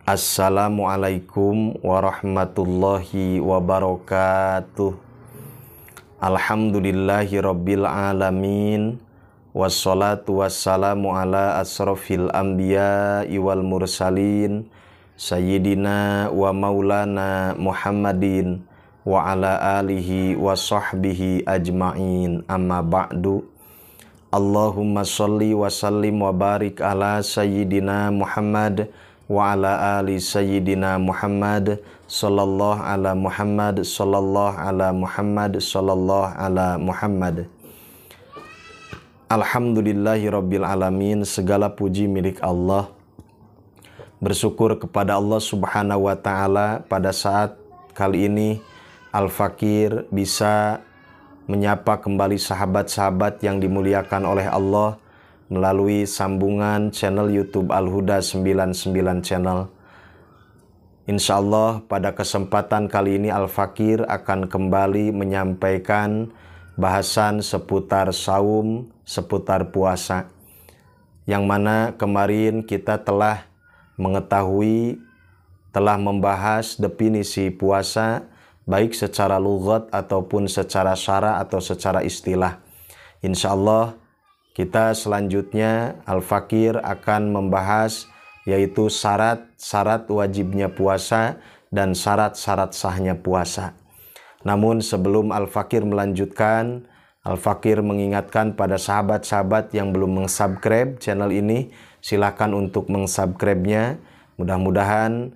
Assalamualaikum warahmatullahi wabarakatuh. Alhamdulillahi rabbil alamin. Wassalatu wassalamu ala asrofil anbiya wal mursalin Sayyidina wa maulana Muhammadin wa ala alihi wa sahbihi ajma'in. Amma ba'du. Allahumma salli wa sallim wa barik ala Sayyidina Muhammad wa ala ali Sayyidina Muhammad sallallahu ala Muhammad sallallahu ala Muhammad sallallahu ala Muhammad. Alhamdulillahi rabbil alamin. Segala puji milik Allah. Bersyukur kepada Allah subhanahu wa ta'ala pada saat kali ini Al-Fakir bisa menyapa kembali sahabat-sahabat yang dimuliakan oleh Allah melalui sambungan channel YouTube Al-Huda 99 Channel. Insya Allah pada kesempatan kali ini Al-Fakir akan kembali menyampaikan bahasan seputar saum, seputar puasa. Yang mana kemarin kita telah mengetahui, telah membahas definisi puasa baik secara lughat ataupun secara syara atau secara istilah. Insya Allah kita selanjutnya Al-Fakir akan membahas yaitu syarat-syarat wajibnya puasa dan syarat-syarat sahnya puasa. Namun sebelum Al-Fakir melanjutkan, Al-Fakir mengingatkan pada sahabat-sahabat yang belum meng-subscribe channel ini, silakan untuk meng-subscribe-nya. Mudah-mudahan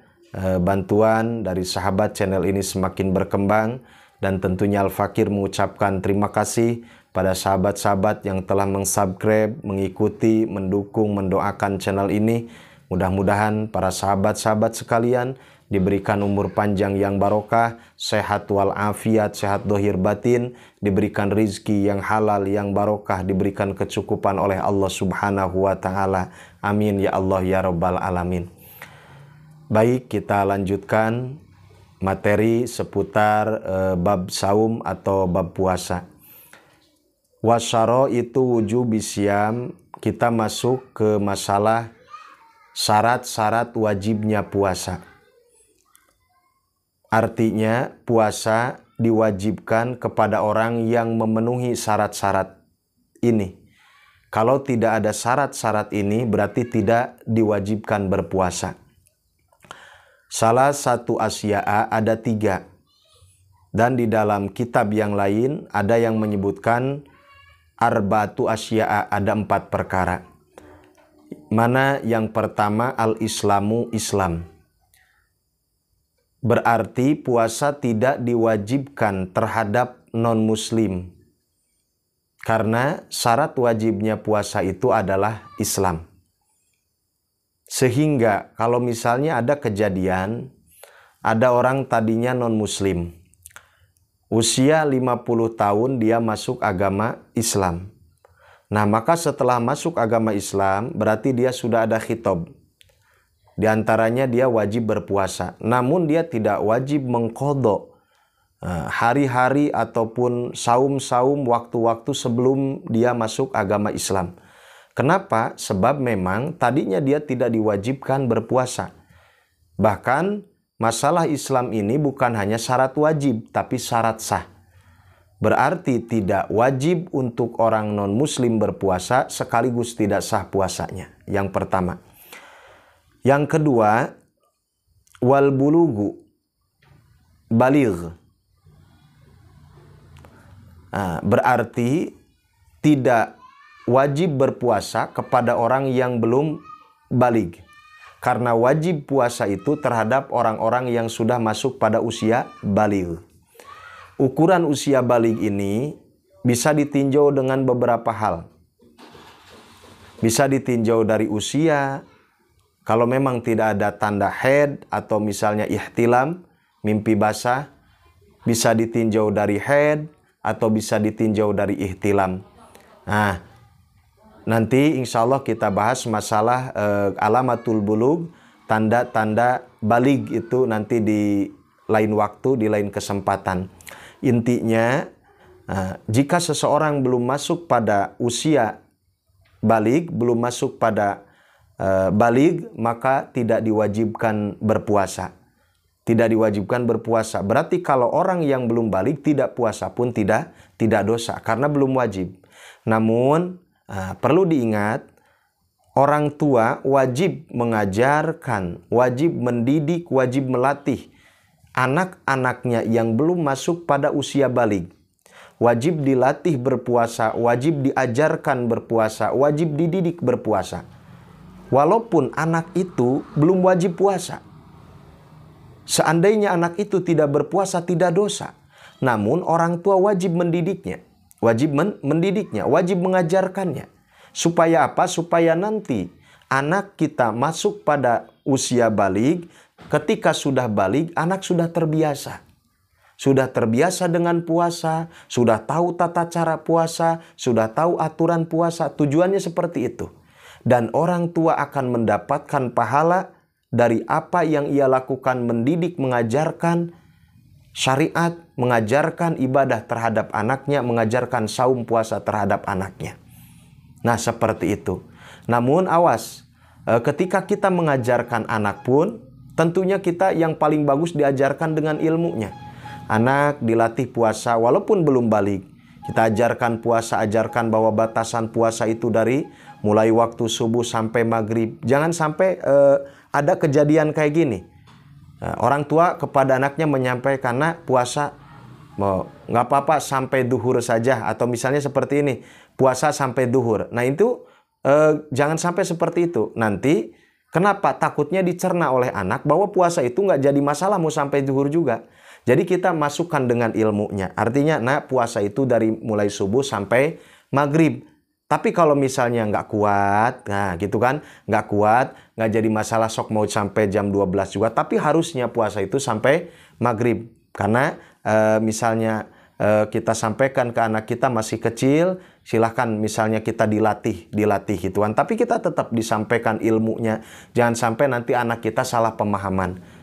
bantuan dari sahabat channel ini semakin berkembang, dan tentunya Al-Fakir mengucapkan terima kasih pada sahabat-sahabat yang telah meng-subscribe, mengikuti, mendukung, mendoakan channel ini. Mudah-mudahan para sahabat-sahabat sekalian diberikan umur panjang yang barokah, sehat wal afiat, sehat dohir batin, diberikan rizki yang halal, yang barokah, diberikan kecukupan oleh Allah subhanahu wa ta'ala. Amin ya Allah ya rabbal alamin. Baik, kita lanjutkan materi seputar bab saum atau bab puasa. Wasyaro itu wujubi syam. Kita masuk ke masalah syarat-syarat wajibnya puasa. Artinya puasa diwajibkan kepada orang yang memenuhi syarat-syarat ini. Kalau tidak ada syarat-syarat ini berarti tidak diwajibkan berpuasa. Salah satu asya'a ada 3. Dan di dalam kitab yang lain ada yang menyebutkan arba'atu asya'a, ada 4 perkara. Mana yang pertama al-islamu, Islam. Berarti puasa tidak diwajibkan terhadap non-muslim. Karena syarat wajibnya puasa itu adalah Islam. Sehingga kalau misalnya ada kejadian, ada orang tadinya non-muslim, usia 50 tahun dia masuk agama Islam. Nah, maka setelah masuk agama Islam berarti dia sudah ada khitab. Di antaranya dia wajib berpuasa. Namun dia tidak wajib mengqadha hari-hari ataupun saum-saum waktu-waktu sebelum dia masuk agama Islam. Kenapa? Sebab memang tadinya dia tidak diwajibkan berpuasa. Bahkan masalah Islam ini bukan hanya syarat wajib, tapi syarat sah. Berarti tidak wajib untuk orang non-muslim berpuasa sekaligus tidak sah puasanya. Yang pertama. Yang kedua, wal bulugu, baligh. Berarti tidak wajib berpuasa kepada orang yang belum baligh. Karena wajib puasa itu terhadap orang-orang yang sudah masuk pada usia baligh. Ukuran usia baligh ini bisa ditinjau dengan beberapa hal. Bisa ditinjau dari usia, kalau memang tidak ada tanda haid atau misalnya ihtilam, mimpi basah, bisa ditinjau dari haid atau bisa ditinjau dari ihtilam. Nah, nanti insya Allah kita bahas masalah alamatul bulugh, tanda-tanda baligh itu nanti di lain waktu, di lain kesempatan. Intinya, jika seseorang belum masuk pada usia baligh, belum masuk pada baligh, maka tidak diwajibkan berpuasa. Tidak diwajibkan berpuasa. Berarti kalau orang yang belum baligh tidak puasa pun tidak dosa karena belum wajib. Namun perlu diingat, orang tua wajib mengajarkan, wajib mendidik, wajib melatih anak-anaknya yang belum masuk pada usia baligh. Wajib dilatih berpuasa, wajib diajarkan berpuasa, wajib dididik berpuasa. Walaupun anak itu belum wajib puasa. Seandainya anak itu tidak berpuasa tidak dosa. Namun orang tua wajib mendidiknya. Wajib mendidiknya, wajib mengajarkannya. Supaya apa? Supaya nanti anak kita masuk pada usia baligh. Ketika sudah baligh, anak sudah terbiasa. Sudah terbiasa dengan puasa, sudah tahu tata cara puasa, sudah tahu aturan puasa. Tujuannya seperti itu. Dan orang tua akan mendapatkan pahala dari apa yang ia lakukan, mendidik, mengajarkan syariat, mengajarkan ibadah terhadap anaknya, mengajarkan saum puasa terhadap anaknya. Nah, seperti itu. Namun awas, ketika kita mengajarkan anak pun, tentunya kita yang paling bagus diajarkan dengan ilmunya. Anak dilatih puasa walaupun belum baligh. Kita ajarkan puasa, ajarkan bahwa batasan puasa itu dari mulai waktu subuh sampai maghrib. Jangan sampai ada kejadian kayak gini. Orang tua kepada anaknya menyampaikan, "Nak, puasa nggak apa-apa sampai duhur saja." Atau misalnya seperti ini, puasa sampai duhur. Nah itu jangan sampai seperti itu. Nanti kenapa? Takutnya dicerna oleh anak bahwa puasa itu nggak jadi masalah mau sampai duhur juga. Jadi kita masukkan dengan ilmunya. Artinya, nah puasa itu dari mulai subuh sampai maghrib. Tapi kalau misalnya nggak kuat, nah gitu kan, nggak kuat, nggak jadi masalah sok mau sampai jam 12 juga. Tapi harusnya puasa itu sampai maghrib. Karena misalnya kita sampaikan ke anak kita masih kecil, silahkan misalnya kita dilatih gituan. Tapi kita tetap disampaikan ilmunya. Jangan sampai nanti anak kita salah pemahaman.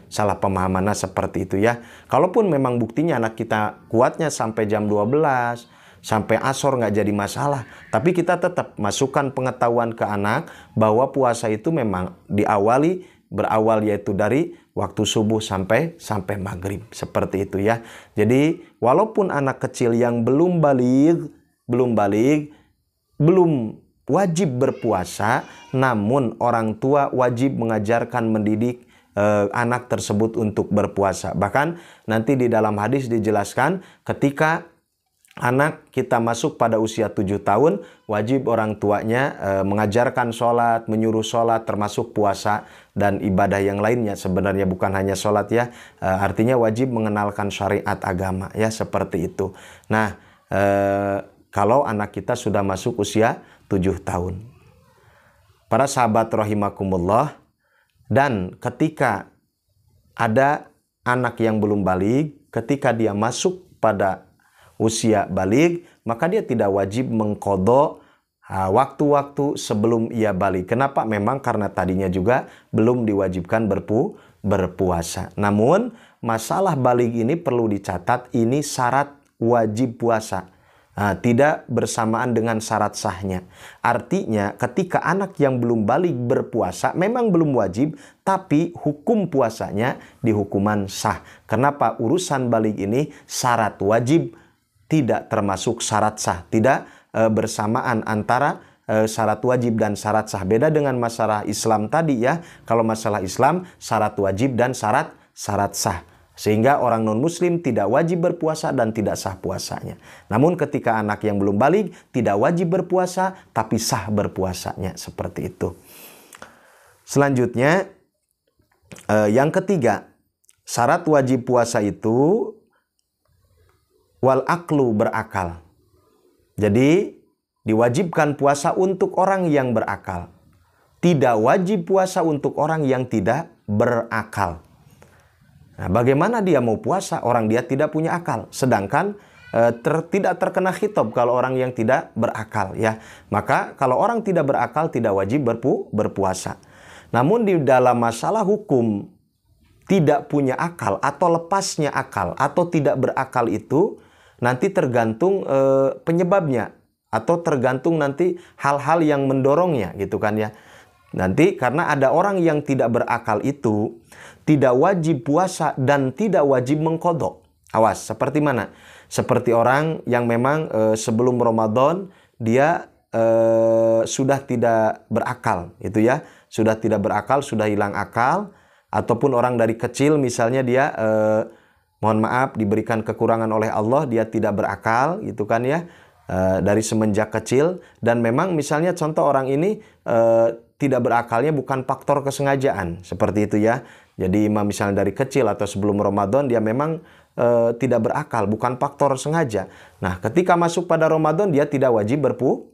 Nah seperti itu ya. Kalaupun memang buktinya anak kita kuatnya sampai jam 12, sampai asor nggak jadi masalah. Tapi kita tetap masukkan pengetahuan ke anak bahwa puasa itu memang berawal yaitu dari waktu subuh sampai maghrib. Seperti itu ya. Jadi walaupun anak kecil yang belum baligh, belum wajib berpuasa, namun orang tua wajib mengajarkan, mendidik anak tersebut untuk berpuasa. Bahkan nanti di dalam hadis dijelaskan ketika anak kita masuk pada usia 7 tahun, wajib orang tuanya mengajarkan sholat, menyuruh sholat, termasuk puasa dan ibadah yang lainnya. Sebenarnya bukan hanya sholat ya, artinya wajib mengenalkan syariat agama ya, seperti itu. Nah, kalau anak kita sudah masuk usia 7 tahun. Para sahabat rahimakumullah, dan ketika ada anak yang belum baligh, ketika dia masuk pada usia baligh, maka dia tidak wajib mengqadha waktu-waktu sebelum ia baligh. Kenapa? Memang karena tadinya juga belum diwajibkan berpuasa. Namun masalah baligh ini perlu dicatat, ini syarat wajib puasa. Tidak bersamaan dengan syarat sahnya. Artinya ketika anak yang belum baligh berpuasa memang belum wajib, tapi hukum puasanya di hukuman sah. Kenapa? Urusan baligh ini syarat wajib, tidak termasuk syarat sah. Tidak bersamaan antara syarat wajib dan syarat sah. Beda dengan masalah Islam tadi ya. Kalau masalah Islam syarat wajib dan syarat sah. Sehingga orang non-muslim tidak wajib berpuasa dan tidak sah puasanya. Namun ketika anak yang belum baligh tidak wajib berpuasa tapi sah berpuasanya. Seperti itu. Selanjutnya yang ketiga, syarat wajib puasa itu wal aklu, berakal. Jadi diwajibkan puasa untuk orang yang berakal. Tidak wajib puasa untuk orang yang tidak berakal. Nah, bagaimana dia mau puasa? Orang dia tidak punya akal. Sedangkan tidak terkena khitab kalau orang yang tidak berakal ya. Maka kalau orang tidak berakal tidak wajib berpuasa. Namun di dalam masalah hukum tidak punya akal atau lepasnya akal atau tidak berakal itu nanti tergantung penyebabnya atau tergantung nanti hal-hal yang mendorongnya gitu kan ya. Nanti karena ada orang yang tidak berakal itu tidak wajib puasa dan tidak wajib mengqadha. Awas, seperti mana? Seperti orang yang memang sebelum Ramadan dia sudah tidak berakal, itu ya. Sudah tidak berakal, sudah hilang akal, ataupun orang dari kecil misalnya dia mohon maaf diberikan kekurangan oleh Allah, dia tidak berakal, gitu kan ya. Dari semenjak kecil, dan memang misalnya contoh orang ini tidak berakalnya bukan faktor kesengajaan, seperti itu ya. Jadi misalnya dari kecil atau sebelum Ramadan dia memang tidak berakal, bukan faktor sengaja. Nah, ketika masuk pada Ramadan dia tidak wajib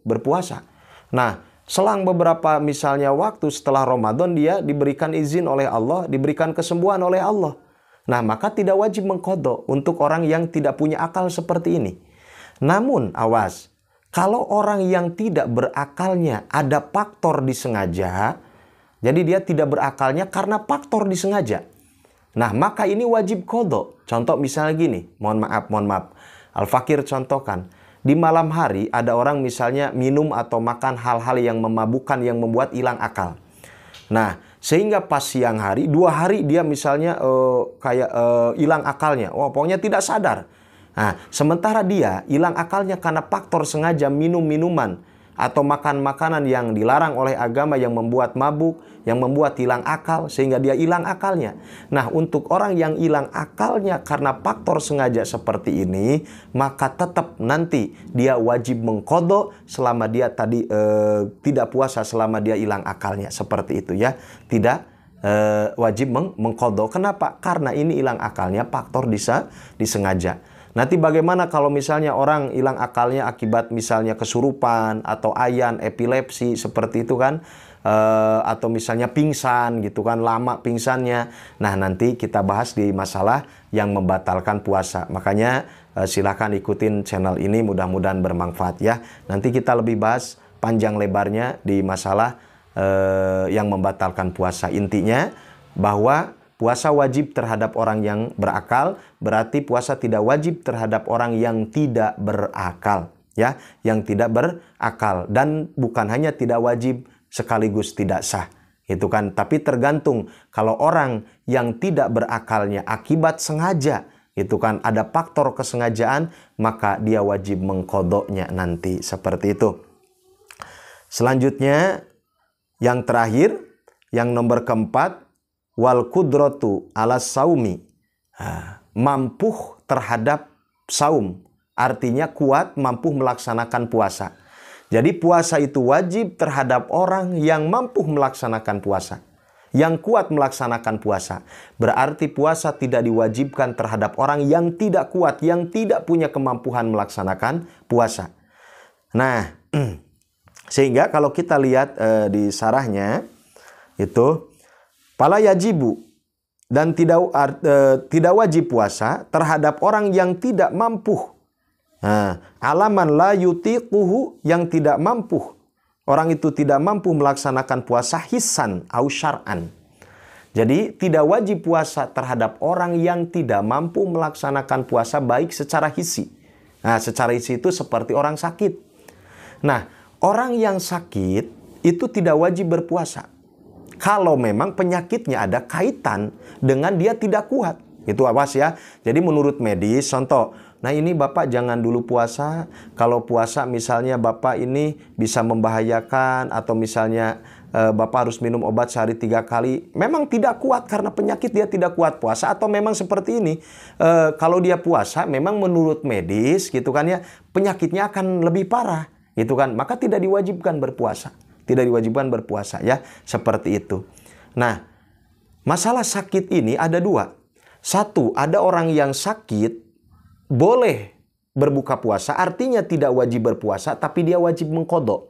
berpuasa. Nah, selang beberapa misalnya waktu setelah Ramadan dia diberikan izin oleh Allah, diberikan kesembuhan oleh Allah. Nah, maka tidak wajib mengqadha untuk orang yang tidak punya akal seperti ini. Namun, awas, kalau orang yang tidak berakalnya ada faktor disengaja, jadi dia tidak berakalnya karena faktor disengaja. Nah, maka ini wajib qadha. Contoh misalnya gini, mohon maaf. Al-Fakir contohkan, di malam hari ada orang misalnya minum atau makan hal-hal yang memabukkan yang membuat hilang akal. Nah, sehingga pas siang hari, 2 hari dia misalnya hilang akalnya. Wah, pokoknya tidak sadar. Nah, sementara dia hilang akalnya karena faktor sengaja minum minuman atau makan makanan yang dilarang oleh agama yang membuat mabuk, yang membuat hilang akal sehingga dia hilang akalnya. Nah, untuk orang yang hilang akalnya karena faktor sengaja seperti ini, maka tetap nanti dia wajib mengqadha selama dia tadi tidak puasa selama dia hilang akalnya, seperti itu ya. Tidak wajib mengqadha. Kenapa? Karena ini hilang akalnya faktor disengaja. Nanti bagaimana kalau misalnya orang hilang akalnya akibat misalnya kesurupan atau ayan, epilepsi seperti itu kan, atau misalnya pingsan gitu kan, lama pingsannya. Nah, nanti kita bahas di masalah yang membatalkan puasa. Makanya silakan ikutin channel ini, mudah-mudahan bermanfaat ya. Nanti kita lebih bahas panjang lebarnya di masalah yang membatalkan puasa. Intinya bahwa puasa wajib terhadap orang yang berakal, berarti puasa tidak wajib terhadap orang yang tidak berakal, ya, yang tidak berakal. Dan bukan hanya tidak wajib sekaligus tidak sah, itu kan. Tapi tergantung kalau orang yang tidak berakalnya akibat sengaja, itu kan ada faktor kesengajaan, maka dia wajib mengqadhanya nanti, seperti itu. Selanjutnya yang terakhir, yang nomor keempat, wal qudratu ala saumi, mampu terhadap saum, artinya kuat mampu melaksanakan puasa. Jadi puasa itu wajib terhadap orang yang mampu melaksanakan puasa, yang kuat melaksanakan puasa. Berarti puasa tidak diwajibkan terhadap orang yang tidak kuat, yang tidak punya kemampuan melaksanakan puasa. Nah, sehingga kalau kita lihat di sarahnya itu fala yajibu, dan tidak wajib puasa terhadap orang yang tidak mampu. Alaman la yutiquhu, yang tidak mampu. Orang itu tidak mampu melaksanakan puasa hissan au syar'an. Jadi tidak wajib puasa terhadap orang yang tidak mampu melaksanakan puasa baik secara hissi. Nah, secara hissi itu seperti orang sakit. Nah, orang yang sakit itu tidak wajib berpuasa kalau memang penyakitnya ada kaitan dengan dia tidak kuat. Itu awas ya. Jadi menurut medis, contoh, nah ini Bapak jangan dulu puasa. Kalau puasa misalnya Bapak ini bisa membahayakan, atau misalnya Bapak harus minum obat sehari 3 kali. Memang tidak kuat karena penyakit, dia tidak kuat puasa. Atau memang seperti ini, kalau dia puasa memang menurut medis gitu kan ya, penyakitnya akan lebih parah gitu kan. Maka tidak diwajibkan berpuasa. Tidak diwajibkan berpuasa ya, seperti itu. Nah, masalah sakit ini ada 2. Satu, ada orang yang sakit boleh berbuka puasa, artinya tidak wajib berpuasa, tapi dia wajib mengqadha.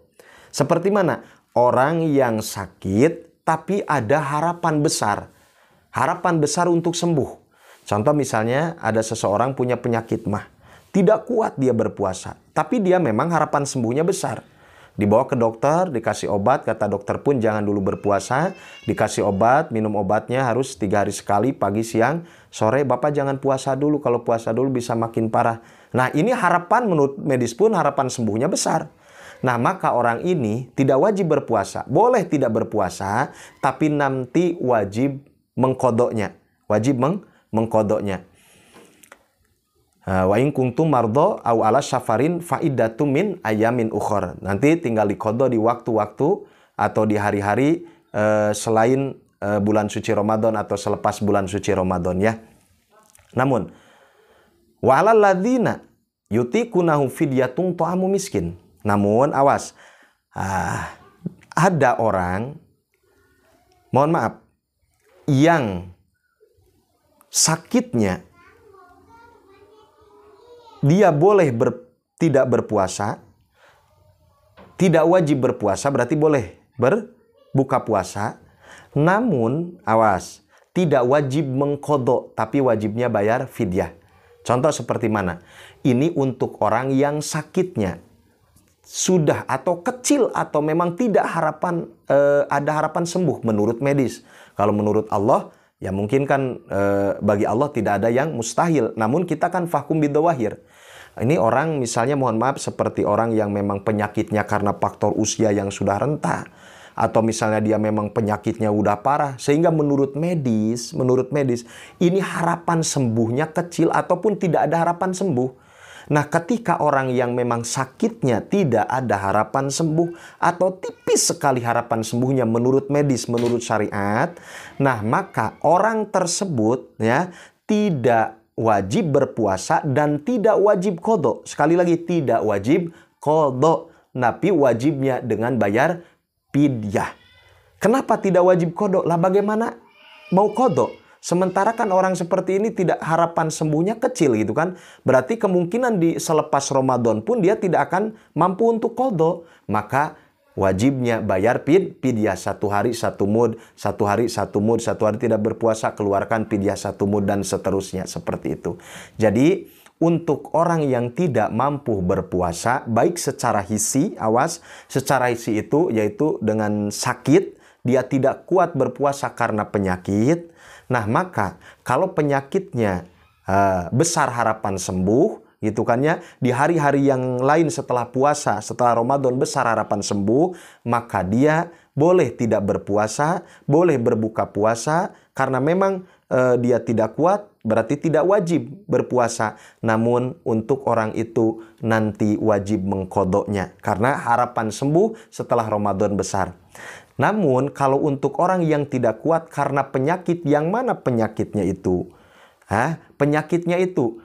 Seperti mana? Orang yang sakit tapi ada harapan besar untuk sembuh. Contoh misalnya ada seseorang punya penyakit mah, tidak kuat dia berpuasa, tapi dia memang harapan sembuhnya besar. Dibawa ke dokter, dikasih obat, kata dokter pun jangan dulu berpuasa, dikasih obat, minum obatnya harus 3 hari sekali, pagi, siang, sore. Bapak jangan puasa dulu, kalau puasa dulu bisa makin parah. Nah, ini harapan menurut medis pun harapan sembuhnya besar. Nah, maka orang ini tidak wajib berpuasa. Boleh tidak berpuasa, tapi nanti wajib mengkodoknya. Wajib mengkodoknya. Wa in kuntum mardo au ala syafarin fa iddatum min ayamin ukhor. Nanti tinggal dikodok di waktu-waktu atau di hari-hari selain bulan suci Ramadan atau selepas bulan suci Ramadan ya. Namun wa alal ladzina yutiqunahu fidyatun ta'amu miskin. Namun awas, ada orang, mohon maaf, yang sakitnya dia boleh tidak berpuasa, tidak wajib berpuasa, berarti boleh berbuka puasa. Namun, awas, tidak wajib mengkodok, tapi wajibnya bayar fidyah. Contoh seperti mana? Ini untuk orang yang sakitnya sudah atau kecil atau memang tidak ada harapan sembuh menurut medis. Kalau menurut Allah, ya mungkin kan bagi Allah tidak ada yang mustahil. Namun kita kan fahkum bidawahir. Ini orang misalnya mohon maaf seperti orang yang memang penyakitnya karena faktor usia yang sudah renta. Atau misalnya dia memang penyakitnya udah parah. Sehingga menurut medis ini harapan sembuhnya kecil ataupun tidak ada harapan sembuh. Nah, ketika orang yang memang sakitnya tidak ada harapan sembuh atau tipis sekali harapan sembuhnya menurut medis, menurut syariat, nah maka orang tersebut ya tidak wajib berpuasa dan tidak wajib qadha. Sekali lagi tidak wajib qadha, tapi wajibnya dengan bayar fidyah. Kenapa tidak wajib qadha? Lah bagaimana mau qadha? Sementara kan orang seperti ini tidak harapan sembuhnya kecil gitu kan. Berarti kemungkinan di selepas Ramadan pun dia tidak akan mampu untuk qadha. Maka wajibnya bayar fidyah 1 hari 1 mud, 1 hari 1 mud, 1 hari tidak berpuasa keluarkan fidyah 1 mud dan seterusnya seperti itu. Jadi untuk orang yang tidak mampu berpuasa baik secara hisi, awas, secara hisi itu yaitu dengan sakit, dia tidak kuat berpuasa karena penyakit. Nah, maka kalau penyakitnya besar harapan sembuh, gitu kan ya, di hari-hari yang lain setelah puasa, setelah Ramadan besar harapan sembuh, maka dia boleh tidak berpuasa, boleh berbuka puasa, karena memang dia tidak kuat, berarti tidak wajib berpuasa. Namun untuk orang itu nanti wajib mengkodoknya, karena harapan sembuh setelah Ramadan besar. Namun kalau untuk orang yang tidak kuat karena penyakit, yang mana penyakitnya itu? Penyakitnya itu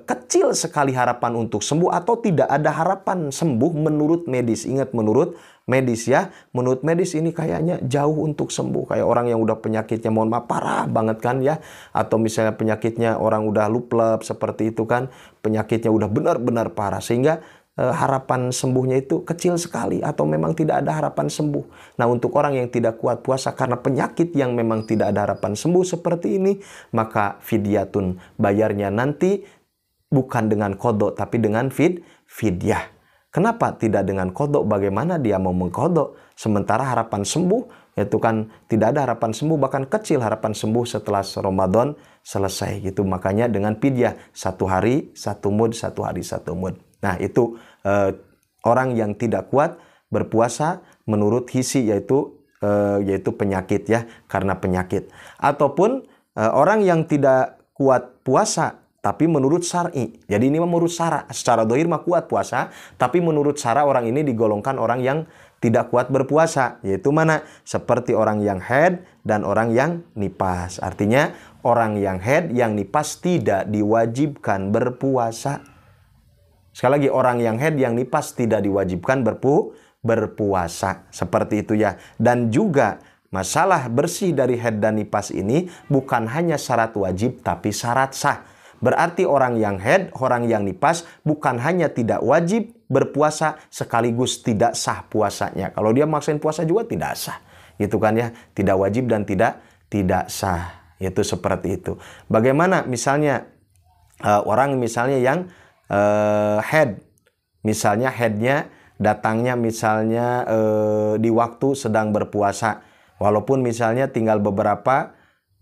kecil sekali harapan untuk sembuh atau tidak ada harapan sembuh menurut medis. Ingat menurut medis ya. Menurut medis ini kayaknya jauh untuk sembuh. Kayak orang yang udah penyakitnya mohon maaf parah banget kan ya. Atau misalnya penyakitnya orang udah luplep seperti itu kan. Penyakitnya udah benar-benar parah. Sehingga harapan sembuhnya itu kecil sekali atau memang tidak ada harapan sembuh. Nah, untuk orang yang tidak kuat puasa karena penyakit yang memang tidak ada harapan sembuh seperti ini, maka fidyatun, bayarnya nanti bukan dengan qadha tapi dengan fidyah. Kenapa tidak dengan qadha? Bagaimana dia mau mengqadha sementara harapan sembuh itu kan tidak ada harapan sembuh, bahkan kecil harapan sembuh setelah Ramadan selesai gitu. Makanya dengan fidyah 1 hari 1 mud, 1 hari 1 mud. Nah, itu orang yang tidak kuat berpuasa menurut hisi yaitu penyakit ya, karena penyakit. Ataupun orang yang tidak kuat puasa tapi menurut syar'i. Jadi ini menurut syara. Secara dohir mah kuat puasa, tapi menurut syara orang ini digolongkan orang yang tidak kuat berpuasa. Yaitu mana? Seperti orang yang haid dan orang yang nifas. Artinya orang yang haid, yang nifas tidak diwajibkan berpuasa. Sekali lagi, orang yang haid, yang nifas tidak diwajibkan berpuasa. Seperti itu ya. Dan juga masalah bersih dari haid dan nifas ini bukan hanya syarat wajib tapi syarat sah. Berarti orang yang haid, orang yang nifas bukan hanya tidak wajib berpuasa sekaligus tidak sah puasanya. Kalau dia maksain puasa juga tidak sah. Gitu kan ya. Tidak wajib dan tidak sah. Itu seperti itu. Bagaimana misalnya orang misalnya yang haid, misalnya haidnya datangnya misalnya di waktu sedang berpuasa, walaupun misalnya tinggal beberapa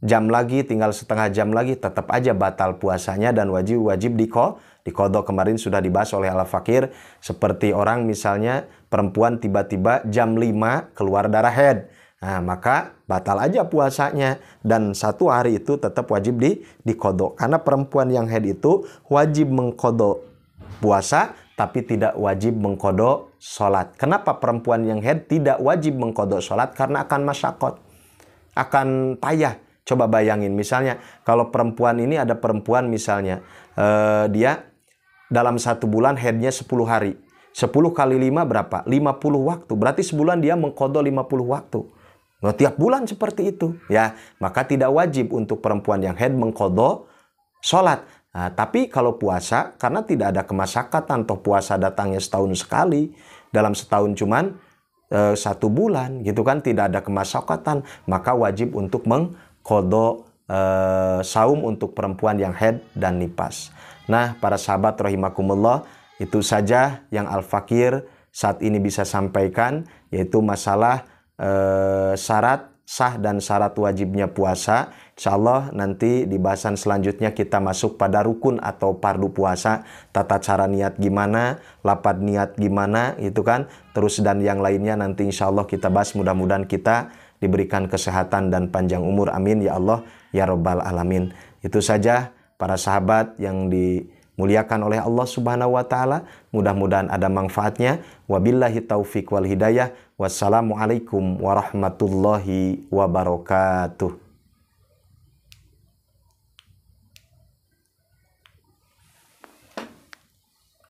jam lagi, tinggal setengah jam lagi, tetap aja batal puasanya dan wajib diqodho. Kemarin sudah dibahas oleh Al-Fakir, seperti orang misalnya perempuan tiba-tiba jam 5 keluar darah haid. Nah, maka batal aja puasanya dan 1 hari itu tetap wajib diqodho. Karena perempuan yang haid itu wajib mengqodho puasa tapi tidak wajib mengqodho sholat. Kenapa perempuan yang haid tidak wajib mengqodho sholat? Karena akan masyakot, akan payah. Coba bayangin, misalnya kalau perempuan ini ada perempuan misalnya dia dalam 1 bulan haidnya 10 hari. 10 kali 5 berapa? 50 waktu. Berarti sebulan dia mengqodho 50 waktu. Nah, tiap bulan seperti itu. Ya, maka tidak wajib untuk perempuan yang haid mengqodho sholat. Nah, tapi kalau puasa, karena tidak ada kemasyakatan, toh puasa datangnya setahun sekali. Dalam setahun cuman 1 bulan gitu kan, tidak ada kemasyakatan, maka wajib untuk mengqodho saum untuk perempuan yang haid dan nifas. Nah, para sahabat rahimakumullah, itu saja yang Al-Fakir saat ini bisa sampaikan, yaitu masalah syarat sah dan syarat wajibnya puasa. Insyaallah nanti di bahasan selanjutnya kita masuk pada rukun atau fardu puasa, tata cara niat gimana, lapad niat gimana, itu kan, terus dan yang lainnya nanti insyaallah kita bahas. Mudah-mudahan kita diberikan kesehatan dan panjang umur, amin ya Allah ya Rabbal Alamin. Itu saja para sahabat yang dimuliakan oleh Allah Subhanahu wa taala, mudah-mudahan ada manfaatnya. Wabillahi taufik wal hidayah. Wassalamualaikum warahmatullahi wabarakatuh.